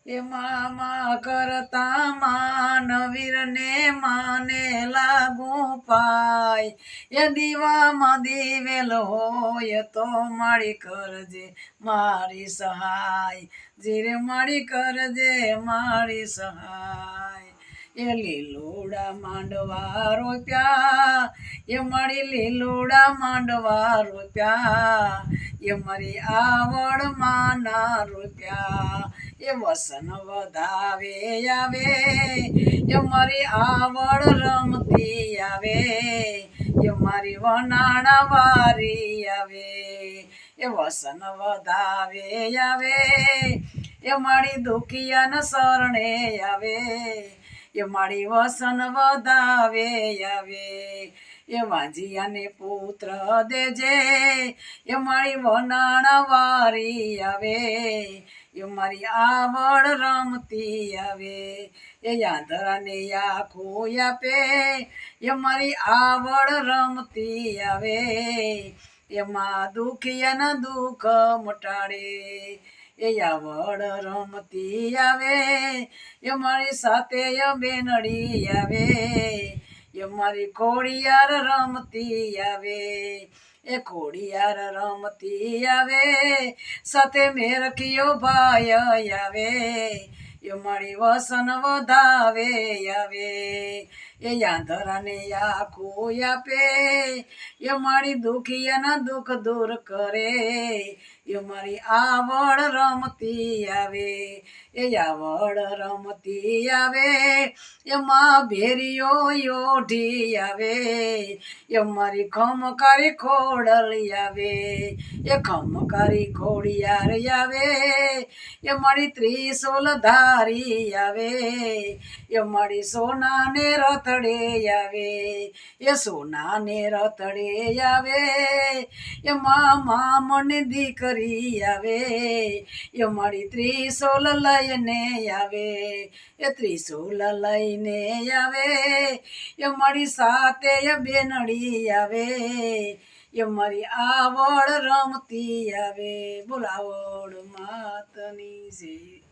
એ મામા કરતા માનવીર ને માને લાગુ પાય એ દીવામાં દિવેલ હોય તો મારી કરજે મારી સહાય જીરે મારી કરજે મારી સહાય એ લીલુડા માંડવા રોપ્યા એ મારી લીલુડા માંડવા રોપ્યા એ મારી આવડમાં ના રૂપિયા એ વસન વધાવે આવે એ મારી આવડ રમતી આવે એ મારી વનાણા વારી આવે એ વસન વધાવે આવે એ મારી દુખિયાના શરણે આવે એ મારી વસન વધાવે આવે એ વાંજિયાને પુત્ર દેજે એ મારી વનાણા વારી આવે એ મારી આવડ રમતી આવે એ યાંધરાને આખું આપે એ મારી આવડ રમતી આવે એમાં દુખિયાના દુઃખ મટાડે એ આવડ રમતી આવે એ મારી સાથે બેનડી આવે એ મારી ખોડિયાર રમતી આવે એ ખોડિયાર રમતી આવે સાથે મેરખિયો ભાઈ આવે એ મારી વસન વધાવે આવે એ યાંધરાને આખું આપે એ મારી દુખિયાના દુઃખ દૂર કરે એ મારી આવડ રમતી આવે એ આવડ રમતી આવે એમાં ભેરીઓ યોઢી આવે એ મારી ખમકારી ખોડલી આવે એ ખમકારી ખોડિયાર આવે એ મારી ત્રિશૂલ ધારી આવે એ મારી સોનાને રથડે આવે એ સોનાને રથડે આવે એ મામની દીકરી આવે એ મારી ત્રિશૂલ લઈને આવે એ ત્રિશૂલ લઈને આવે એ મારી સાથે બેનડી આવે એ મારી આવડ રમતી આવે બોલાવડ માતની છે.